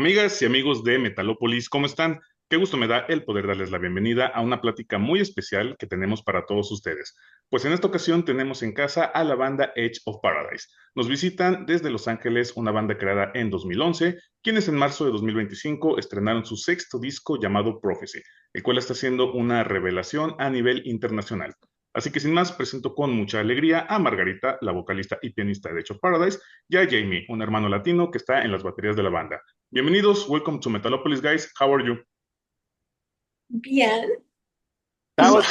Amigas y amigos de Metalópolis, ¿cómo están? Qué gusto me da el poder darles la bienvenida a una plática muy especial que tenemos para todos ustedes. Pues en esta ocasión tenemos en casa a la banda Edge of Paradise. Nos visitan desde Los Ángeles una banda creada en 2011, quienes en marzo de 2025 estrenaron su sexto disco llamado Prophecy, el cual está siendo una revelación a nivel internacional. Así que sin más, presento con mucha alegría a Margarita, la vocalista y pianista de Edge of Paradise, y a Jamie, un hermano latino que está en las baterías de la banda. Bienvenidos, welcome to Metalopolis, guys. How are you? Bien. Estamos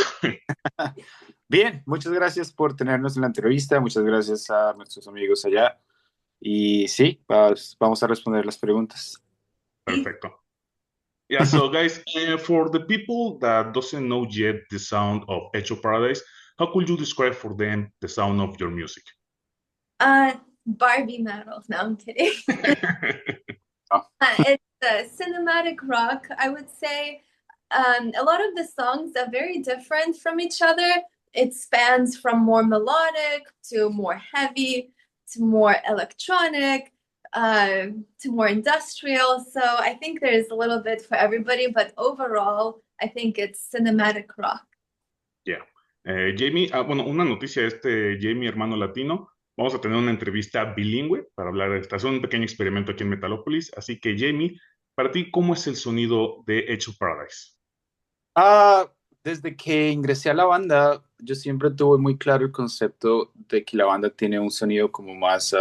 bien, muchas gracias por tenernos en la entrevista, muchas gracias a nuestros amigos allá y sí, vamos a responder las preguntas. Perfecto. Yeah, so guys, for the people that doesn't know yet the sound of Edge of Paradise, how could you describe for them the sound of your music? Uh, Barbie metal. No, I'm kidding. Oh, It's cinematic rock, I would say. A lot of the songs are very different from each other. It spans from more melodic to more heavy to more electronic to more industrial. So I think there's a little bit for everybody, but overall, I think it's cinematic rock. Yeah. Jamie, bueno, una noticia, Jamie, hermano latino, vamos a tener una entrevista bilingüe para hablar de esta, hacer un pequeño experimento aquí en Metalópolis. Así que, Jamie, para ti, ¿cómo es el sonido de Edge of Paradise? Ah, desde que ingresé a la banda, yo siempre tuve muy claro el concepto de que la banda tiene un sonido como más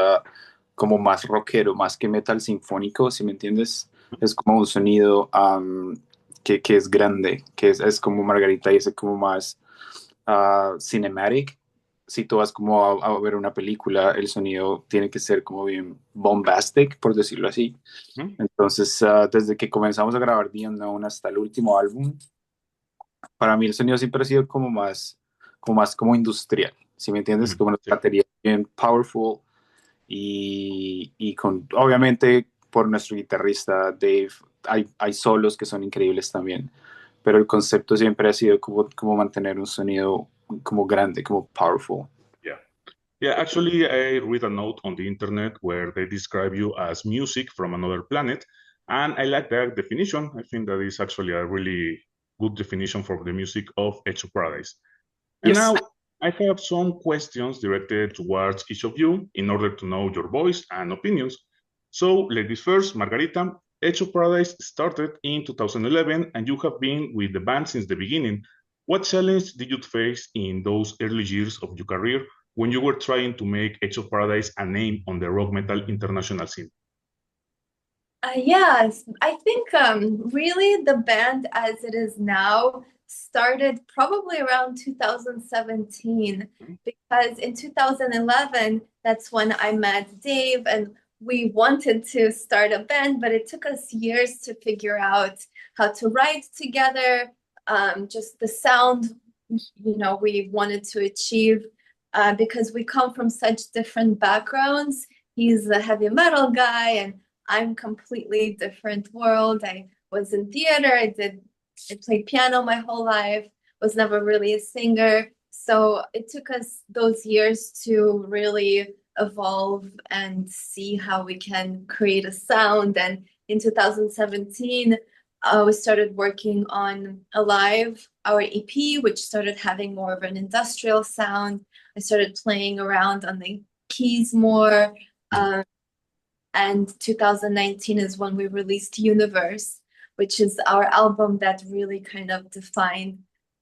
rockero, más que metal sinfónico, si me entiendes. Es como un sonido que es grande, es como Margarita dice, como más cinematic. Si tú vas como a ver una película, el sonido tiene que ser como bien bombastic, por decirlo así. ¿Mm? Entonces, desde que comenzamos a grabar The Unknown hasta el último álbum, para mí el sonido siempre ha sido como industrial, ¿sí me entiendes? Ujú. Como una Sí. batería bien powerful y obviamente por nuestro guitarrista Dave, hay solos que son increíbles también, pero el concepto siempre ha sido como mantener un sonido como grande, como powerful. Yeah. Yeah, actually, I read a note on the internet where they describe you as music from another planet, and I like that definition. I think that is actually a really good definition for the music of Edge of Paradise. And Yes. now I have some questions directed towards each of you in order to know your voice and opinions. So, ladies first, Margarita, Edge of Paradise started in 2011 and you have been with the band since the beginning. What challenge did you face in those early years of your career when you were trying to make Edge of Paradise a name on the rock metal international scene? Yes, I think really the band as it is now started probably around 2017 because in 2011 that's when I met Dave and we wanted to start a band, but it took us years to figure out how to write together, just the sound, we wanted to achieve because we come from such different backgrounds. He's a heavy metal guy and I'm completely different world. I was in theater. I played piano my whole life, was never really a singer. So it took us those years to really evolve and see how we can create a sound. And in 2017, we started working on Alive, our EP, which started having more of an industrial sound. I started playing around on the keys more. And 2019 is when we released Universe, which is our album that really kind of defined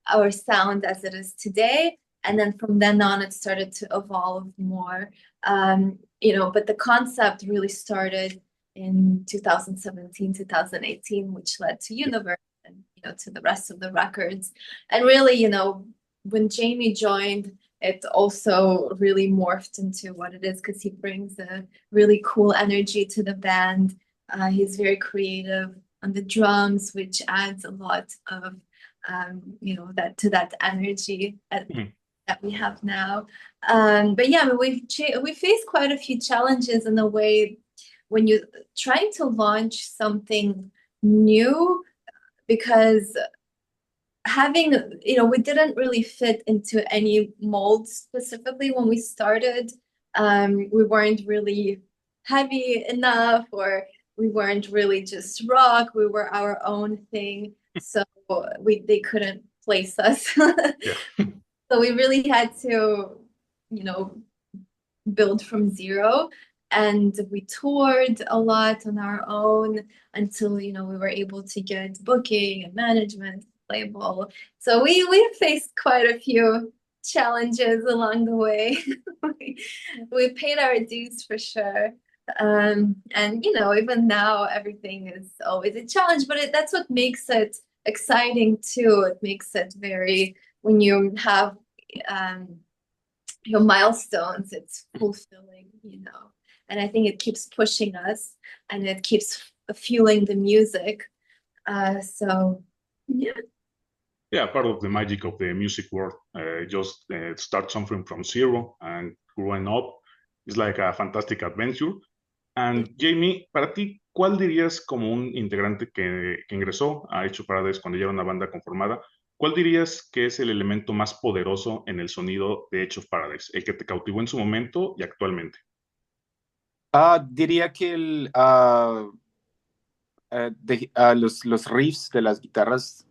our sound as it is today. And then from then on, it started to evolve more. But the concept really started in 2017, 2018, which led to Universe and, to the rest of the records. And really, when Jamie joined, it also really morphed into what it is because he brings a really cool energy to the band. He's very creative on the drums, which adds a lot of, that to that energy that we have now. But yeah, I mean, we faced quite a few challenges in the way when you're trying to launch something new because we didn't really fit into any mold specifically when we started. We weren't really heavy enough or we weren't really just rock, we were our own thing. So they couldn't place us. Yeah. So we really had to, you know, build from zero. And we toured a lot on our own until, you know, we were able to get booking and management, label. So we faced quite a few challenges along the way. We paid our dues for sure. And you know, even now everything is always a challenge, but that's what makes it exciting too. It makes it very, when you have your milestones, it's fulfilling, you know. And I think it keeps pushing us and it keeps fueling the music. So yeah. Yeah, part of the magic of the music world. Just start something from zero and growing up is like a fantastic adventure. And Jamie, para ti, ¿cuál dirías como un integrante que ingresó a Hecho Paradise cuando ya era una banda conformada? ¿Cuál dirías que es el elemento más poderoso en el sonido de Hecho Paradise? El que te cautivó en su momento y actualmente. Diría que los riffs de las guitarras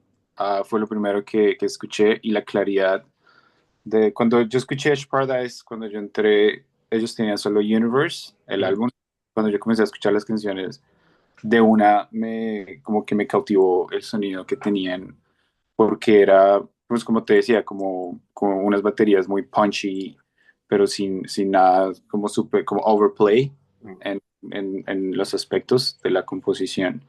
fue lo primero que escuché, y la claridad de cuando yo escuché Edge Paradise, cuando yo entré, ellos tenían solo Universe, el álbum. Cuando yo comencé a escuchar las canciones, de una como que me cautivó el sonido que tenían, porque era, pues como te decía, como unas baterías muy punchy, pero sin nada como como overplay en los aspectos de la composición.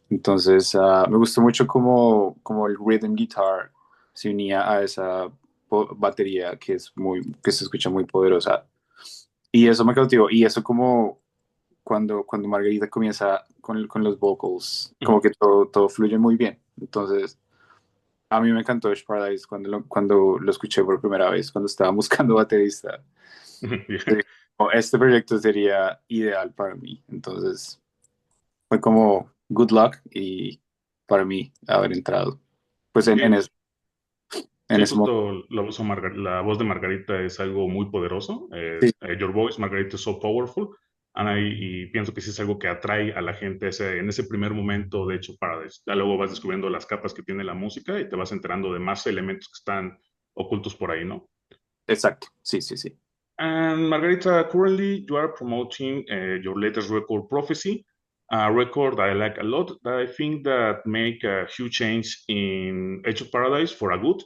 Entonces, me gustó mucho como el rhythm guitar se unía a esa batería que se escucha muy poderosa. Y eso me cautivó. Y eso como cuando Margarita comienza con los vocals, como que todo fluye muy bien. Entonces, a mí me encantó Ash Paradise cuando lo escuché por primera vez, cuando estaba buscando baterista. Yeah. Este proyecto sería ideal para mí. Entonces, fue como good luck y para mí haber entrado pues en Sí, ese sí, momento. justo la voz de Margarita es algo muy poderoso. Sí, Your voice, Margarita, is so powerful. Y pienso que sí es algo que atrae a la gente en ese primer momento de Hecho Paradise. Ya luego vas descubriendo las capas que tiene la música y te vas enterando de más elementos que están ocultos por ahí, ¿no? exacto, sí, sí, sí. And Margarita, currently you are promoting your latest record, Prophecy, a record that I like a lot, that I think that make a huge change in Edge of Paradise for a good.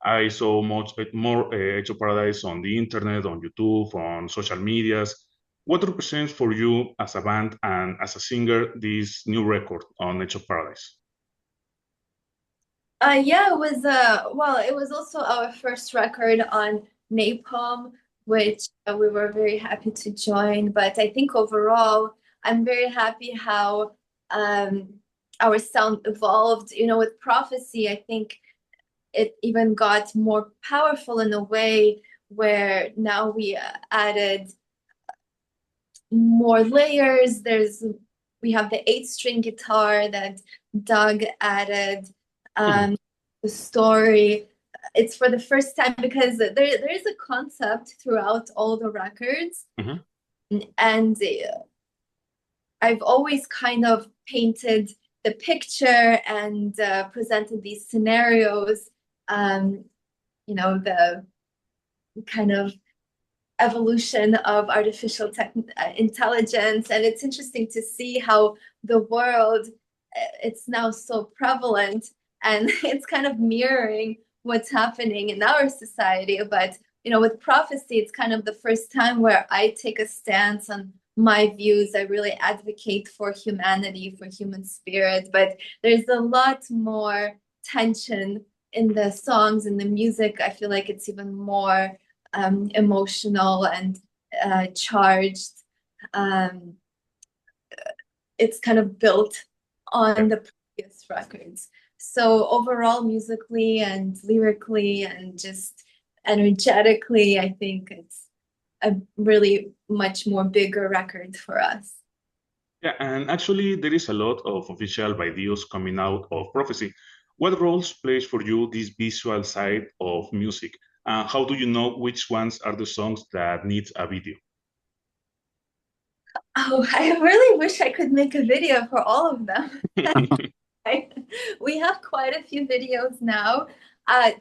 I saw much more Edge of Paradise on the internet, on YouTube, on social medias. What represents for you as a band and as a singer this new record on Edge of Paradise? Yeah, it was well, it was also our first record on Napalm, which we were very happy to join. But I think overall, I'm very happy how our sound evolved. You know, with Prophecy, I think it even got more powerful in a way where now we added more layers. We have the 8-string guitar that Doug added. The story, it's for the first time because there is a concept throughout all the records. And I've always kind of painted the picture and presented these scenarios, you know, the kind of evolution of artificial intelligence. And it's interesting to see how the world, it's now so prevalent, and it's kind of mirroring what's happening in our society. But, you know, with Prophecy, it's kind of the first time where I take a stance on my views. I really advocate for humanity, for human spirit, but there's a lot more tension in the songs and the music. I feel like it's even more emotional and charged. It's kind of built on the previous records. So overall, musically and lyrically and just energetically, I think it's a really much more bigger record for us. Yeah, and actually there is a lot of official videos coming out of Prophecy. What roles plays for you this visual side of music? How do you know which ones are the songs that need a video? Oh, I really wish I could make a video for all of them. I, we have quite a few videos now.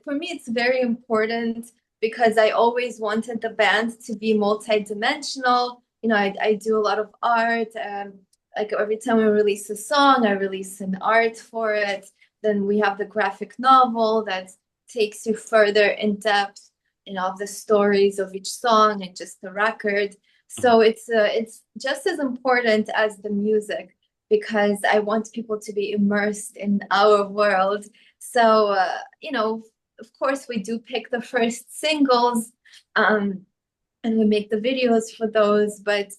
For me, it's very important because I always wanted the band to be multi-dimensional. You know, I do a lot of art. Like every time we release a song, I release an art for it. Then we have the graphic novel that takes you further in depth, you know, of the stories of each song and just the record. So it's just as important as the music because I want people to be immersed in our world. So, you know, of course, we do pick the first singles and we make the videos for those, but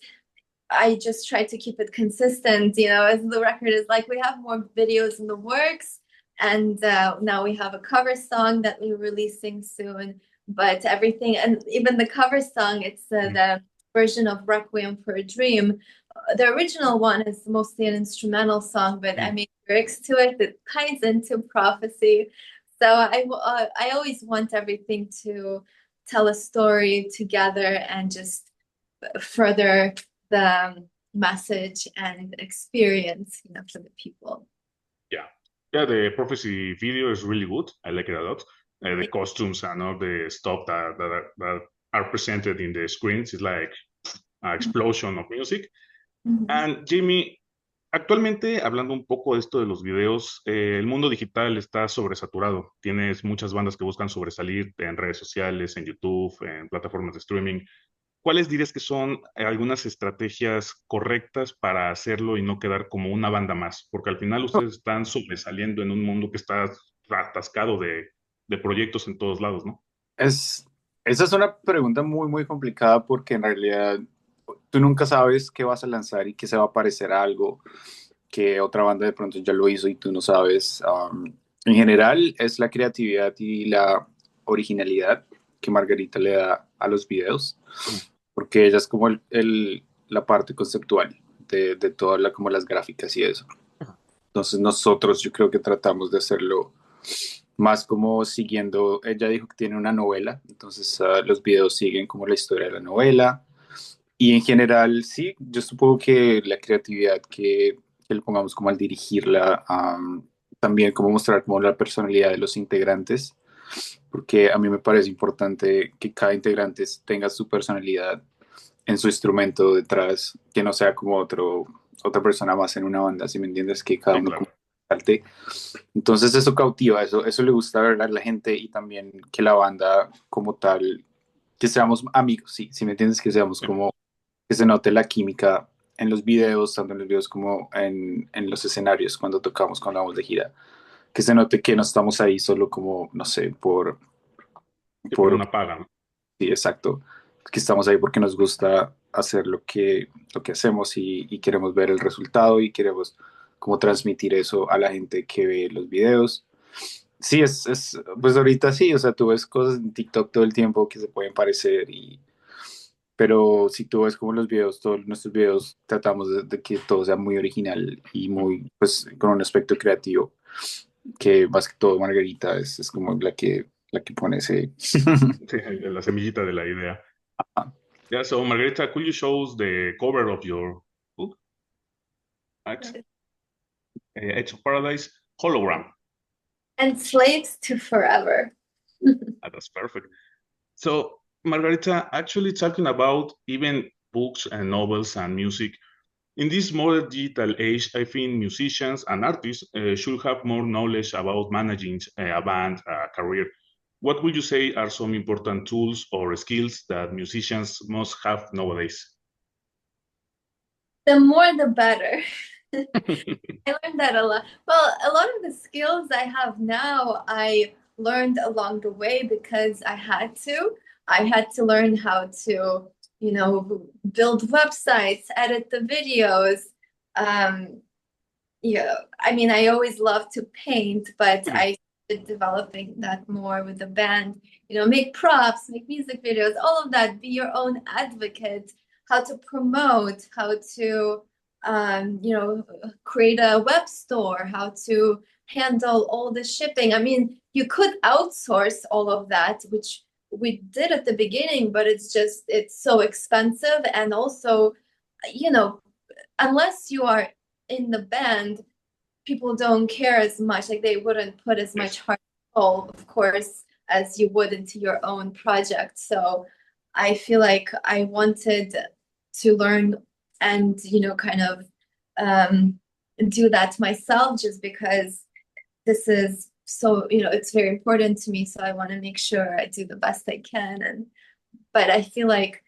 I just try to keep it consistent, you know, as the record is like we have more videos in the works. And now we have a cover song that we're releasing soon. But everything, and even the cover song, it's the version of Requiem for a Dream. The original one is mostly an instrumental song, but I made lyrics to it that ties into prophecy. So I always want everything to tell a story together and just further the message and experience, you know, for the people. Yeah. Yeah, the prophecy video is really good. I like it a lot. The costumes and all the stuff that are presented in the screens is like an explosion of music. And Jamie, actualmente, hablando un poco de esto de los videos, el mundo digital está sobresaturado. Tienes muchas bandas que buscan sobresalir en redes sociales, en YouTube, en plataformas de streaming. ¿Cuáles dirías que son algunas estrategias correctas para hacerlo y no quedar como una banda más? Porque al final ustedes están sobresaliendo en un mundo que está atascado de proyectos en todos lados, ¿no? Esa es una pregunta muy, muy complicada porque en realidad tú nunca sabes qué vas a lanzar y que se va a parecer a algo que otra banda de pronto ya lo hizo y tú no sabes. En general es la creatividad y la originalidad que Margarita le da a los videos, porque ella es como la parte conceptual de todas como las gráficas y eso. Entonces nosotros yo creo que tratamos de hacerlo más como siguiendo, ella dijo que tiene una novela, entonces los videos siguen como la historia de la novela. Y en general, sí, yo supongo que la creatividad que le pongamos como al dirigirla, también como mostrar como la personalidad de los integrantes, porque a mí me parece importante que cada integrante tenga su personalidad en su instrumento detrás, que no sea como otra persona más en una banda, si me entiendes, que cada Sí, uno claro. como salte. Entonces eso cautiva, eso le gusta ver a la gente y también que la banda como tal, que seamos amigos, sí, si me entiendes, que seamos Sí. como que se note la química en los videos, tanto en los videos como en los escenarios, cuando tocamos, cuando vamos de gira. Que se note que no estamos ahí solo como, no sé, Sí, por por una paga, ¿no? sí, exacto. Que estamos ahí porque nos gusta hacer lo que hacemos y queremos ver el resultado y queremos como transmitir eso a la gente que ve los videos. Sí, pues ahorita sí, o sea, tú ves cosas en TikTok todo el tiempo que se pueden parecer pero si tú ves como los videos, todos nuestros videos, tratamos de que todo sea muy original y muy, pues, con un aspecto creativo, que más que todo Margarita es como la que pone ese... Sí, la semillita de la idea. Yeah, so Margarita, could you show us the cover of your book, Edge of Paradise, hologram? Enslaved to forever. That's perfect. So, Margarita, actually talking about even books and novels and music, in this modern digital age, I think musicians and artists should have more knowledge about managing a band, a career. What would you say are some important tools or skills that musicians must have nowadays? The more the better. I learned that a lot. Well, a lot of the skills I have now, I learned along the way because I had to. I had to learn how to, you know, build websites, edit the videos. Yeah, I mean, I always loved to paint, but I started developing that more with the band. You know, make props, make music videos, all of that. Be your own advocate. How to promote, how to you know, create a web store, how to handle all the shipping. I mean, you could outsource all of that, which we did at the beginning, but it's so expensive. And also, you know, unless you are in the band, people don't care as much. Like they wouldn't put as much heart and soul, of course, as you would into your own project. So I feel like I wanted to learn and, kind of do that myself, just because this is so, it's very important to me. So I want to make sure I do the best I can. But I feel like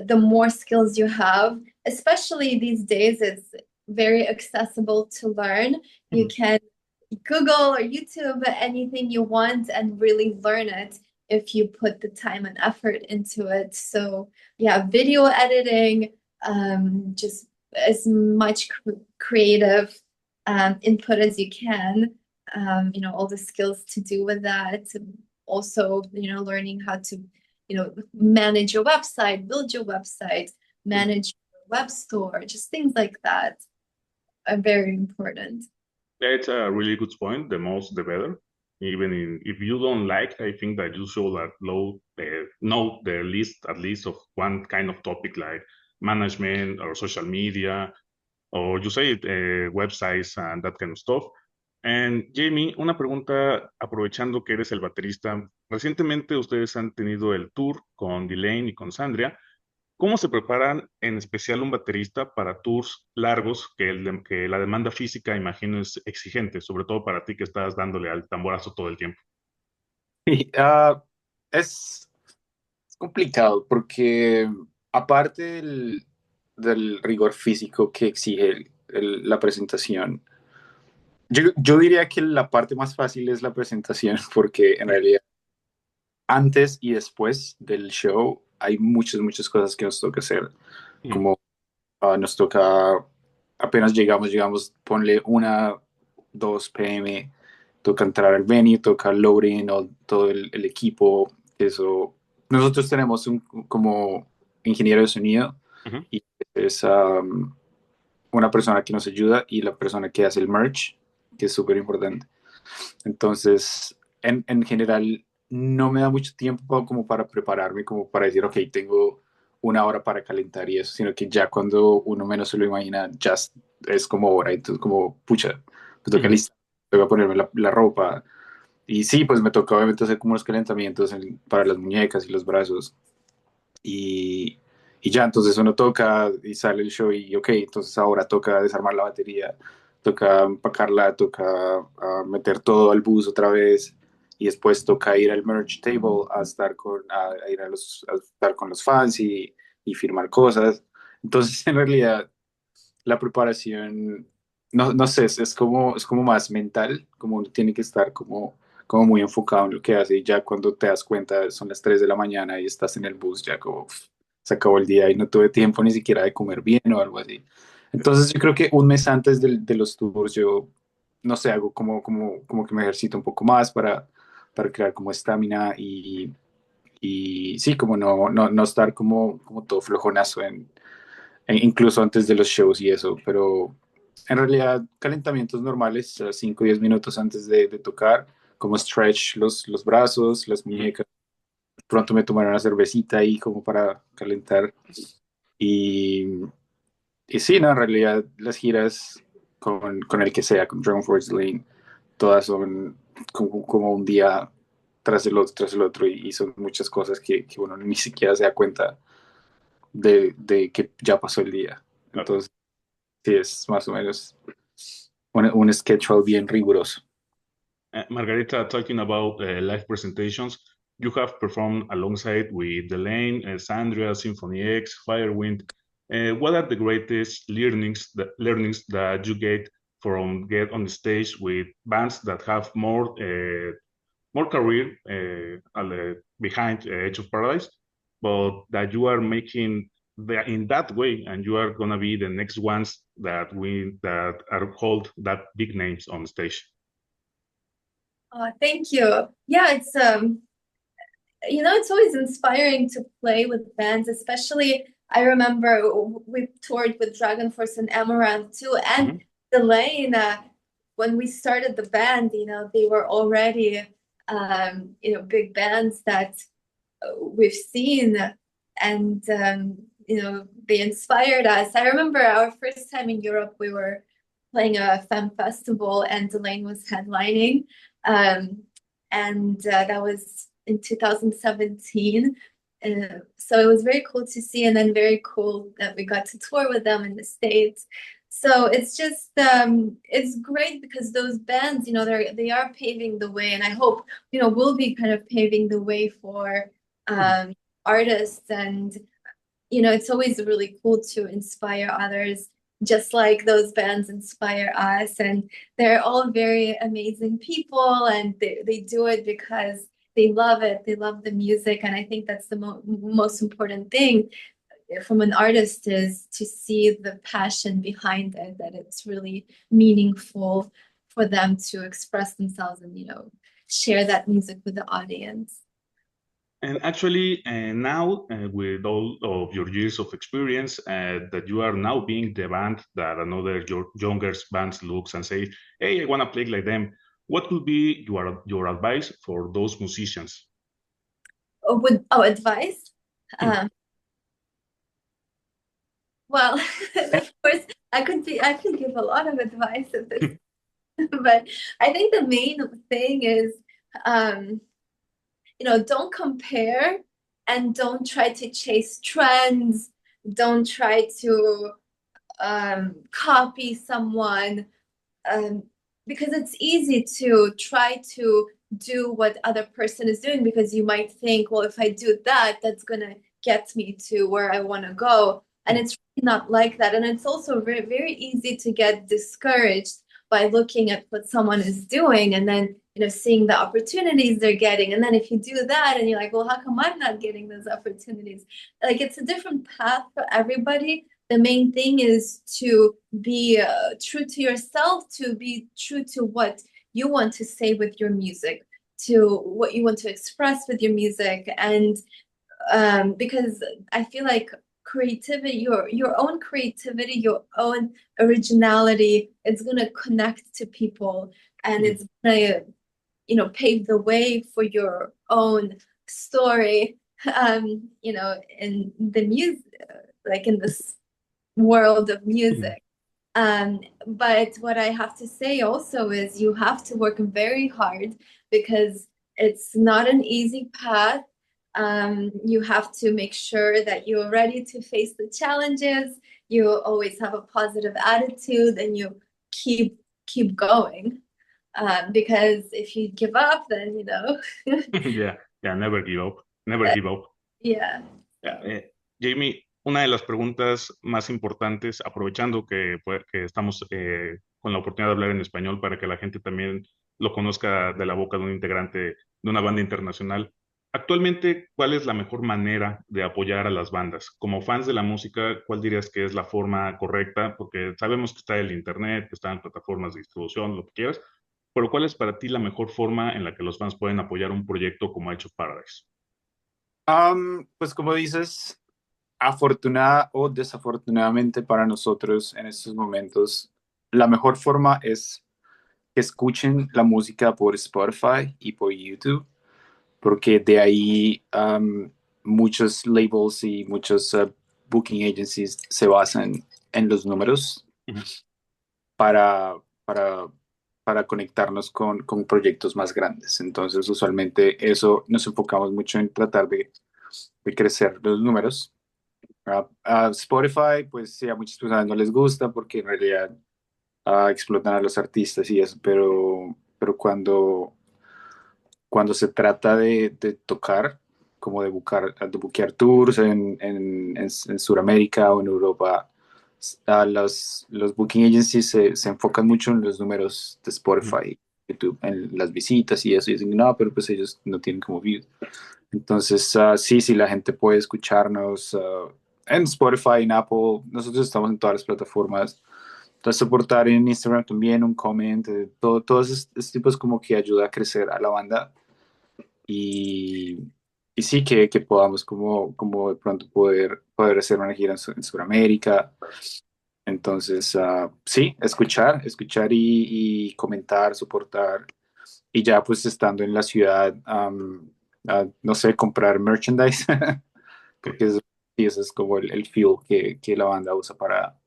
the more skills you have, especially these days, it's very accessible to learn. You can Google or YouTube anything you want and really learn it if you put the time and effort into it. So yeah, video editing, just as much creative input as you can, all the skills to do with that. Also, learning how to, manage your website, build your website, manage your web store, just things like that are very important. Yeah, it's a really good point. The most, the better. If you don't like, I think that you should know the list at least of one kind of topic like management or social media, or you say websites and that kind of stuff. And Jamie, una pregunta, aprovechando que eres el baterista. Recientemente ustedes han tenido el tour con Delane y con Sandria. ¿Cómo se preparan en especial un baterista para tours largos que la demanda física, imagino, es exigente, sobre todo para ti que estás dándole al tamborazo todo el tiempo? Sí, es complicado porque aparte del rigor físico que exige la presentación, yo diría que la parte más fácil es la presentación porque en realidad antes y después del show hay muchas cosas que nos toca hacer, como nos toca, apenas llegamos, ponle 2 p.m., toca entrar al venue, toca loading, todo el equipo, eso. Nosotros tenemos como ingeniero de sonido y es una persona que nos ayuda y la persona que hace el merch, que es súper importante. Entonces, en general, no me da mucho tiempo como para prepararme, como para decir, ok, tengo 1 hora para calentar y eso, sino que ya cuando uno menos se lo imagina, ya es como hora, entonces como, pucha, me toca listar, tengo que ponerme la ropa. Y sí, pues me toca obviamente hacer como los calentamientos para las muñecas y los brazos. Y, y ya, entonces uno toca y sale el show y ok, entonces ahora toca desarmar la batería, toca empacarla, toca meter todo al bus otra vez y después toca ir al merch table a estar a estar con los fans y firmar cosas. Entonces, en realidad, la preparación, no sé, es como más mental, como uno tiene que estar como muy enfocado en lo que hace y ya cuando te das cuenta son las 3 de la mañana y estás en el bus, ya como se acabó el día y no tuve tiempo ni siquiera de comer bien o algo así. Entonces yo creo que un mes antes de los tours yo, no sé, hago como que me ejercito un poco más para crear como estamina y sí, como no estar como todo flojonazo incluso antes de los shows y eso, pero en realidad calentamientos normales, 5 o 10 minutos antes de tocar, como stretch los brazos, las muñecas. Pronto me tomaré una cervecita ahí como para calentar. Y, y sí, no, en realidad las giras con el que sea, con Dragon Force Lane, todas son como un día tras el otro y son muchas cosas que uno ni siquiera se da cuenta de que ya pasó el día. Entonces, sí, es más o menos un schedule bien riguroso. Margarita, talking about live presentations, you have performed alongside with Delane, Sandria, Symphony X, Firewind. What are the greatest learnings that you get on the stage with bands that have more career behind Edge of Paradise, but that you are making in that way, and you are gonna be the next ones that are called that big names on stage? Thank you. Yeah, it's always inspiring to play with bands, especially I remember we toured with Dragon Force and Amaranth too, and Delane, when we started the band, they were already, big bands that we've seen, and they inspired us. I remember our first time in Europe, we were playing a femme festival and Delane was headlining. And that was in 2017. So it was very cool to see, and then very cool that we got to tour with them in the States. So it's just it's great because those bands, they are paving the way, and I hope we'll be kind of paving the way for artists, and it's always really cool to inspire others, just like those bands inspire us. And they're all very amazing people, and they do it because they love it. They love the music, and I think that's the most important thing from an artist, is to see the passion behind it, that it's really meaningful for them to express themselves and share that music with the audience. And actually, now with all of your years of experience, that you are now being the band that another your younger bands looks and say, "Hey, I want to play like them." What would be your advice for those musicians? Advice? Well, of course, I could give a lot of advice at this, but I think the main thing is, don't compare and don't try to chase trends. Don't try to copy someone, because it's easy to try to do what other person is doing, because you might think, well, if I do that, that's gonna get me to where I want to go. And it's really not like that. And it's also very, very easy to get discouraged by looking at what someone is doing and then seeing the opportunities they're getting. And then if you do that and you're like, well, how come I'm not getting those opportunities? Like, it's a different path for everybody. The main thing is to be true to yourself, to be true to what you want to say with your music, to what you want to express with your music. And because I feel like creativity, your own creativity, your own originality, it's going to connect to people, and it's going to pave the way for your own story, in the music, like in this world of music. But what I have to say also is you have to work very hard, because it's not an easy path. You have to make sure that you're ready to face the challenges. You always have a positive attitude, and you keep going. Because if you give up, then Yeah, never give up. Never give up. Yeah. Jamie, una de las preguntas más importantes, aprovechando que estamos con la oportunidad de hablar en español para que la gente también lo conozca de la boca de un integrante de una banda internacional. Actualmente, ¿cuál es la mejor manera de apoyar a las bandas? Como fans de la música, ¿cuál dirías que es la forma correcta? Porque sabemos que está el internet, que están plataformas de distribución, lo que quieras, pero ¿cuál es para ti la mejor forma en la que los fans pueden apoyar un proyecto como Edge of Paradise? Pues como dices, afortunada o desafortunadamente para nosotros en estos momentos, la mejor forma es que escuchen la música por Spotify y por YouTube, porque de ahí muchos labels y muchos booking agencies se basan en los números para conectarnos con proyectos más grandes. Entonces, usualmente eso nos enfocamos mucho en tratar de crecer los números. A Spotify, pues sí, a muchas personas no les gusta porque en realidad explotan a los artistas y eso, pero cuando se trata de tocar, como de buquear tours en Sudamérica o en Europa, los booking agencies se enfocan mucho en los números de Spotify, YouTube, en las visitas y eso, y dicen, no, pero pues ellos no tienen como views. Entonces, sí, la gente puede escucharnos en Spotify, en Apple, nosotros estamos en todas las plataformas. Entonces, soportar en Instagram también un comment, todos estos tipos como que ayuda a crecer a la banda y sí que podamos como de pronto poder hacer una gira en Sudamérica. Entonces, sí, escuchar y comentar, soportar. Y ya pues estando en la ciudad, no sé, comprar merchandise, porque Y ese es como el fuel que la banda usa para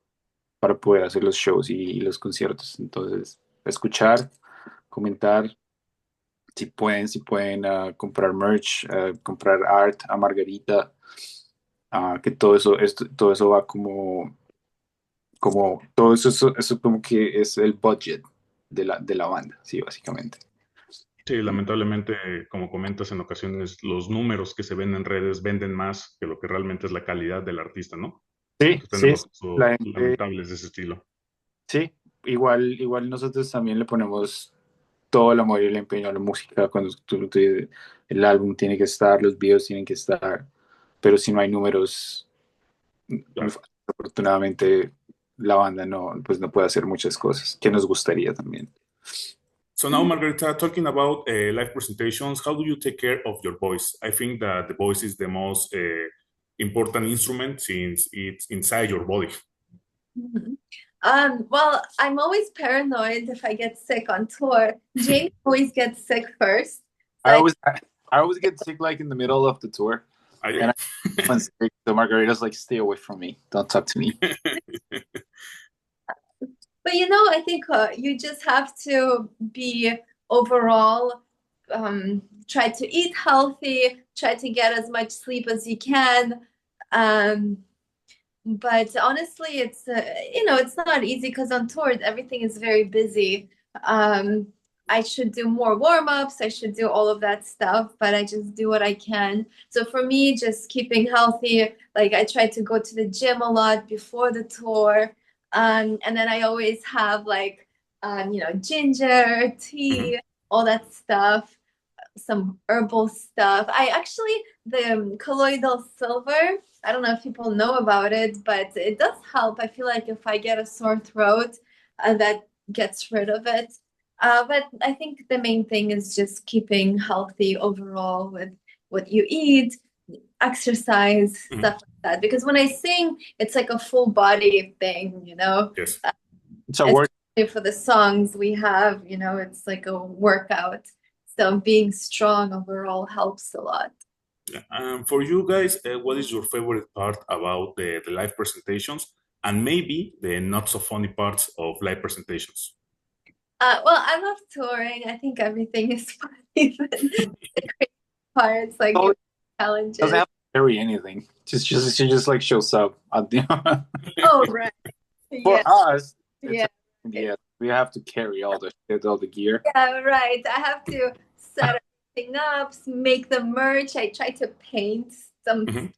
poder hacer los shows y los conciertos. Entonces, escuchar, comentar, si pueden comprar merch, comprar art a Margarita, que todo eso va como todo eso como que es el budget de la banda, sí, básicamente. Sí, lamentablemente, como comentas, en ocasiones los números que se ven en redes venden más que lo que realmente es la calidad del artista, ¿no? Sí, Entonces sí, tenemos casos la gente, lamentables de ese estilo. sí, igual nosotros también le ponemos todo el amor y el empeño a la música, cuando el álbum tiene que estar, los videos tienen que estar, pero si no hay números, Claro. afortunadamente la banda pues no puede hacer muchas cosas que nos gustaría también. So now, Margarita, talking about live presentations, how do you take care of your voice? I think that the voice is the most important instrument since it's inside your body. Mhm. Well, I'm always paranoid if I get sick on tour. Jamie always gets sick first. I So always I always get sick like in the middle of the tour, and I'm sick. So Margarita's like, stay away from me. Don't talk to me. but I think you just have to be overall, try to eat healthy, try to get as much sleep as you can. Um, but honestly, it's not easy because on tour everything is very busy. Um, I should do more warm-ups, I should do all of that stuff, but I just do what I can. So for me, just keeping healthy, like I try to go to the gym a lot before the tour. And then I always have like ginger, Mhm. tea, all that stuff, some herbal stuff. The colloidal silver, I don't know if people know about it, but it does help. I feel like if I get a sore throat, that gets rid of it. But I think the main thing is just keeping healthy overall with what you eat, exercise, Mhm. stuff like that. Because when I sing, it's like a full body thing, Yes. So especially for the songs we have, it's like a workout. So being strong overall helps a lot. Yeah. For you guys, what is your favorite part about the live presentations and maybe the not so funny parts of live presentations? Well, I love touring. I think everything is fun, even the crazy parts, like well, your it doesn't challenges. have to carry anything. She just like shows up at the Oh, right. for Yeah, us, it's yeah. yeah, we have to carry all the shit, all the gear. Yeah, right. I have to set everything up, make the merch. I try to paint some Mhm.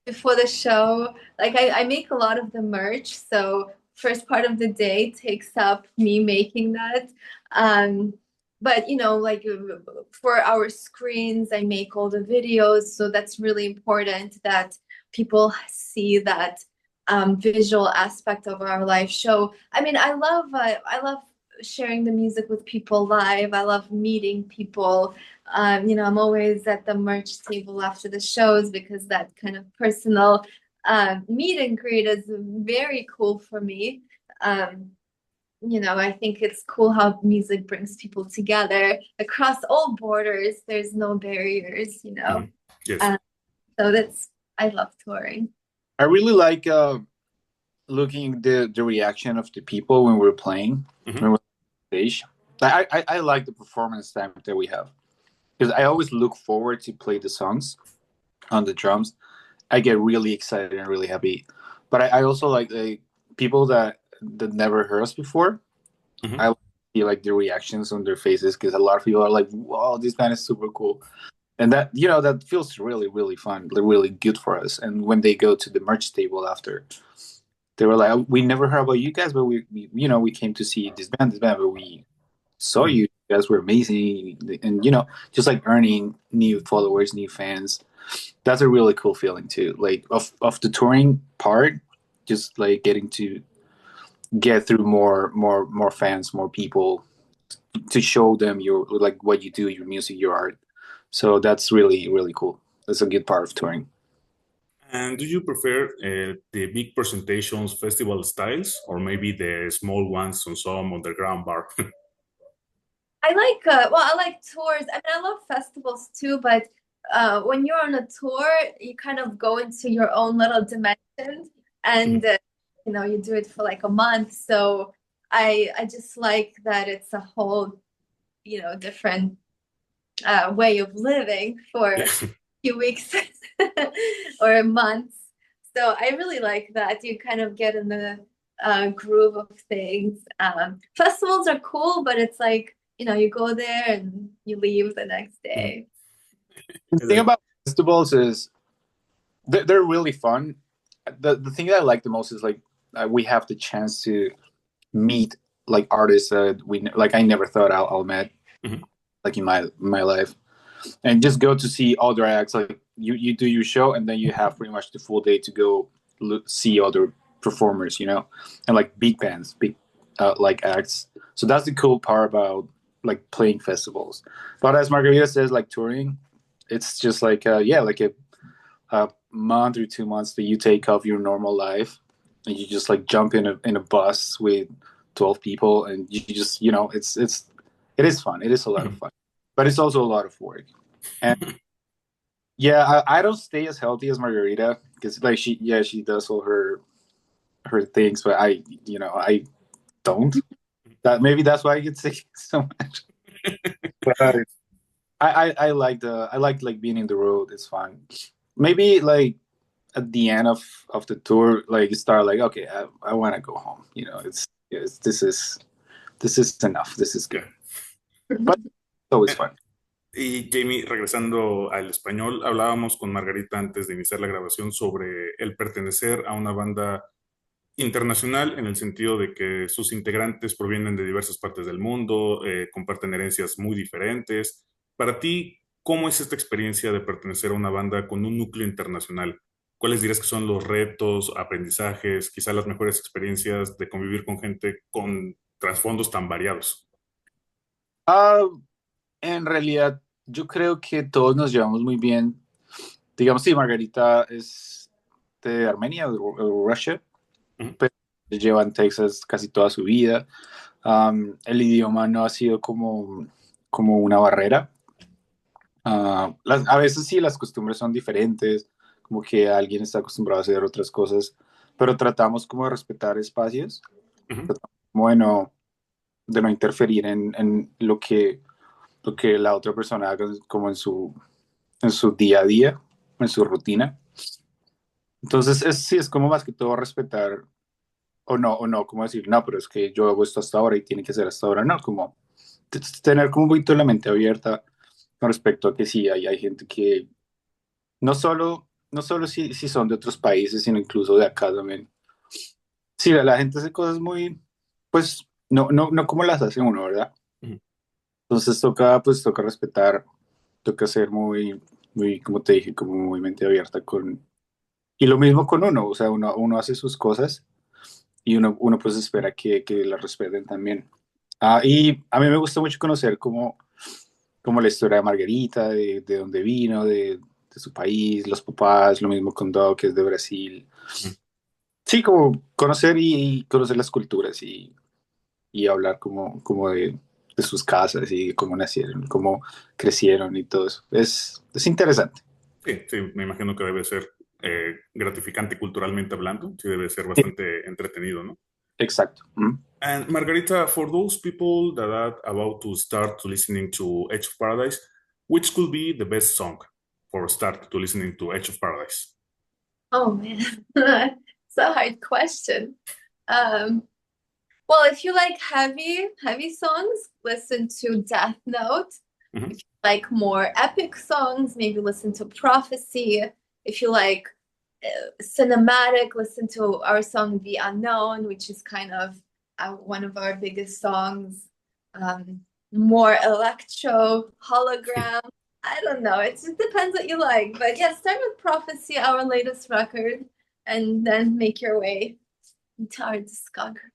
before the show. Like I make a lot of the merch, so first part of the day takes up me making that. Um, but like for our screens, I make all the videos, so that's really important that people see that visual aspect of our live show. I mean, I love sharing the music with people live. I love meeting people. I'm always at the merch table after the shows because that kind of personal meet and greet is very cool for me. I think it's cool how music brings people together across all borders. There's no barriers. Mhm. Yes. Uh, I love touring. I really like looking at the reaction of the people when we're playing, Mhm. when we're on stage. I like the performance time that we have, because I always look forward to play the songs on the drums. I get really excited and really happy, but I also like the people that never heard us before. Mhm. I see like the reactions on their faces, because a lot of people are like, "Wow, this band is super cool," and that feels really really fun, really good for us. And when they go to the merch table after, they were like, "We never heard about you guys, but we came to see this band, but we saw Mhm. you guys were amazing," and just like earning new followers, new fans. That's a really cool feeling too, like of the touring part, just like getting to get through more fans, more people, to show them your, like, what you do, your music, your art. So that's really really cool. That's a good part of touring. And do you prefer the big presentations, festival styles, or maybe the small ones on some underground bar? I like tours. I mean, I love festivals too, but when you're on a tour, you kind of go into your own little dimension, and you know, you do it for like a month. So I just like that it's a whole, you know, different way of living for a few weeks or months. So I really like that. You kind of get in the groove of things. Festivals are cool, but it's like, you know, you go there and you leave the next day. The thing about festivals is they're really fun. The thing that I like the most is like we have the chance to meet like artists that we like I never thought I'll met like in my life, and just go to see other acts. Like you do your show, and then you have pretty much the full day to go see other performers, you know, and like big bands, big like acts. So that's the cool part about like playing festivals. But as Margarita says, like touring, it's just like yeah, like a month or 2 months that you take off your normal life, and you just like jump in a bus with 12 people, and you just, you know, it is fun. It is a lot of fun, but it's also a lot of work. And yeah, I don't stay as healthy as Margarita because like she does all her things, but I, you know, I don't. That maybe that's why I get sick so much. But I like like being in the road. It's fun. Maybe like at the end of the tour, like you start like, okay, I want to go home. You know, this is enough. This is good. But it's always fun. Y Jamie, regresando al español, hablábamos con Margarita antes de iniciar la grabación sobre el pertenecer a una banda internacional en el sentido de que sus integrantes provienen de diversas partes del mundo, comparten herencias muy diferentes. Para ti, ¿cómo es esta experiencia de pertenecer a una banda con un núcleo internacional? ¿Cuáles dirías que son los retos, aprendizajes, quizás las mejores experiencias de convivir con gente con trasfondos tan variados? En realidad, yo creo que todos nos llevamos muy bien. Digamos, sí, Margarita es de Armenia o Rusia, pero lleva en Texas casi toda su vida. El idioma no ha sido como una barrera. A veces sí las costumbres son diferentes, como que alguien está acostumbrado a hacer otras cosas, pero tratamos como de respetar espacios, bueno, de no interferir en lo que la otra persona haga como en su día a día, en su rutina. Entonces, sí, es como más que todo respetar, o no, como decir, no, pero es que yo hago esto hasta ahora y tiene que ser hasta ahora, no, como tener como un poquito la mente abierta con respecto a que sí, hay gente que no solo si son de otros países, sino incluso de acá también. Sí, la gente hace cosas muy, pues, no como las hace uno, ¿verdad? Entonces toca respetar, toca ser muy, como te dije, como muy mente abierta con... Y lo mismo con uno, o sea, uno hace sus cosas y uno pues espera que la respeten también. Y a mí me gusta mucho conocer como la historia de Margarita, de dónde vino, de su país, los papás, lo mismo con Doc, que es de Brasil. Sí, como conocer y conocer las culturas y hablar como de sus casas y cómo nacieron, cómo crecieron y todo eso. Es interesante. Sí, sí, me imagino que debe ser gratificante culturalmente hablando, sí debe ser Sí, bastante entretenido, ¿no? exacto. And Margarita, for those people that are about to start to listening to Edge of Paradise, which could be the best song for start to listening to Edge of Paradise? Oh man, it's a hard question. Um, well, if you like heavy songs, listen to Death Note. Mhm. If you like more epic songs, maybe listen to Prophecy. If you like cinematic, listen to our song The Unknown, which is kind of one of our biggest songs. More electro, hologram. I don't know. It just depends what you like. But yeah, start with Prophecy, our latest record, and then make your way into our discography.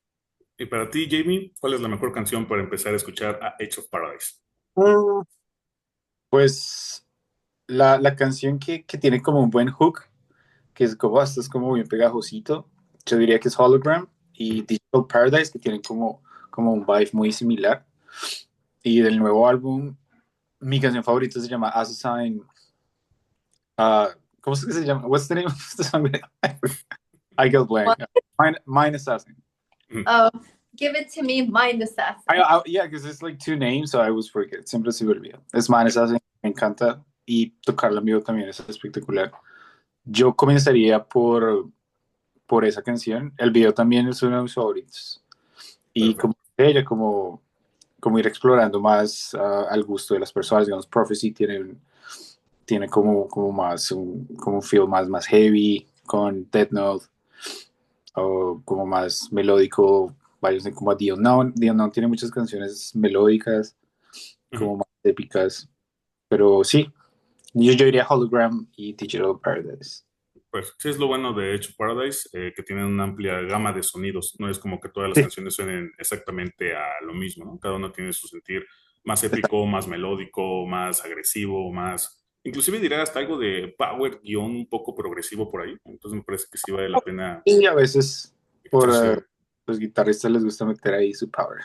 Y para ti, Jamie, ¿cuál es la mejor canción para empezar a escuchar a Edge of Paradise? Mm, Pues la canción que tiene como un buen hook, que es como, esto es como bien pegajosito, yo diría que es Hologram y Digital Paradise, que tienen como un vibe muy similar. Y del nuevo álbum, mi canción favorita se llama Assassin ¿Cómo es que se llama? What's the name of the song? I got blank. Mine Assassin. Oh, give it to me, Mind Assassin. Yeah, because it's like two names, so I always forget. Siempre se me olvida. Es Mine Assassin, me encanta. Y tocarla en vivo también es espectacular. Yo comenzaría por esa canción. El video también es uno de mis favoritos. Y Perfecto. como ella, como ir explorando más al gusto de las personas. Digamos, Prophecy tiene como más como un feel más heavy, con Death Note, o como más melódico, varios como The Unknown. The Unknown tiene muchas canciones melódicas, como más épicas, pero sí, yo diría Hologram y Digital Paradise. Pues sí, es lo bueno de Edge of Paradise, que tienen una amplia gama de sonidos. No es como que todas las Sí, canciones suenen exactamente a lo mismo, ¿no? Cada una tiene su sentir más épico, más melódico, más agresivo, más... Inclusive diría hasta algo de power guión un poco progresivo por ahí. Entonces me parece que sí vale la pena y a veces por echarse... los guitarristas les gusta meter ahí su power.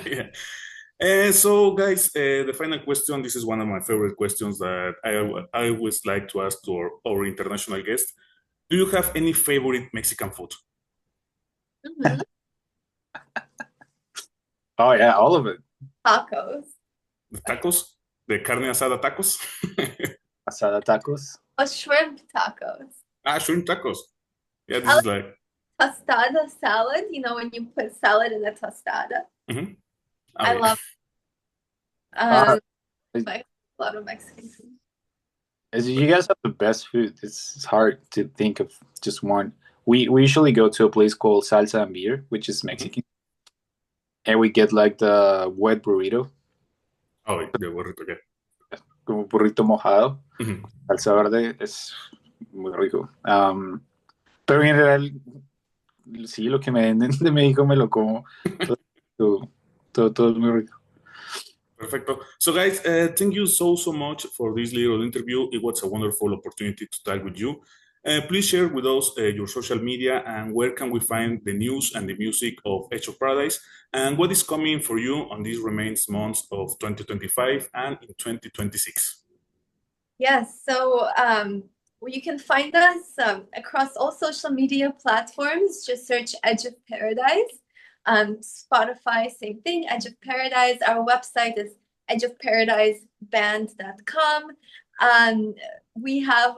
Yeah. So, guys, the final question. This is one of my favorite questions that I always like to ask to our international guest. Do you have any favorite Mexican food? Mhm. Oh yeah, all of it. Tacos. ¿De tacos? ¿De carne asada tacos? Asada tacos. Oh, shrimp tacos. Shrimp tacos. Yeah, this I is like like... tostada salad. You know, when you put salad in a tostada. Mhm. I yeah. love Uh, a lot of Mexican food. as you guys have the best food, it's hard to think of just one. We usually go to a place called Salsa and Beer, which is Mexican, and we get like the wet burrito, De burrito, ya. como un burrito mojado. Mhm. Salsa verde es muy rico. Pero en general, sí, lo que me venden de México me lo como. Todo, todo es muy rico. Perfecto. So, guys, thank you so much for this little interview. It was a wonderful opportunity to talk with you. Please share with us your social media and where can we find the news and the music of Edge of Paradise and what is coming for you on these remains months of 2025 and in 2026. Yes, so you can find us across all social media platforms. Just search Edge of Paradise. Spotify, same thing, Edge of Paradise. Our website is edgeofparadiseband.com. We have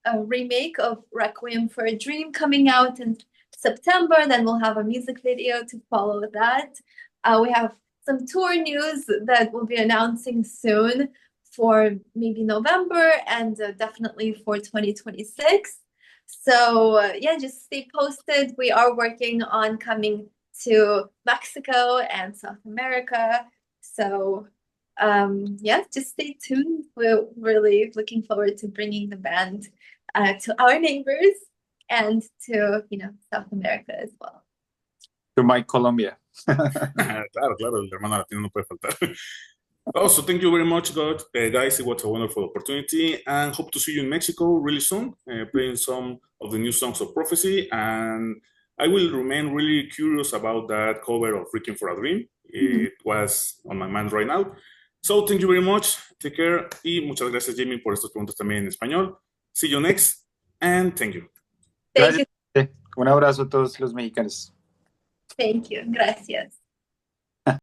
a remake of Requiem for a Dream coming out in September. Then we'll have a music video to follow that. We have some tour news that we'll be announcing soon for maybe November and definitely for 2026. So yeah, just stay posted. We are working on coming to Mexico and South America. So yeah, just stay tuned. We're really looking forward to bringing the band to our neighbors and to, South America as well. To my Colombia. Claro, el hermano latino no puede faltar. Also, thank you very much, guys. It was a wonderful opportunity and hope to see you in Mexico really soon, playing some of the new songs of Prophecy. And I will remain really curious about that cover of Requiem for a Dream. It was on my mind right now. So, thank you very much. Take care. Y muchas gracias, Jamie, por estas preguntas también en español. See you next. And thank you. Thank you. Un abrazo a todos los mexicanos. Thank you. Gracias.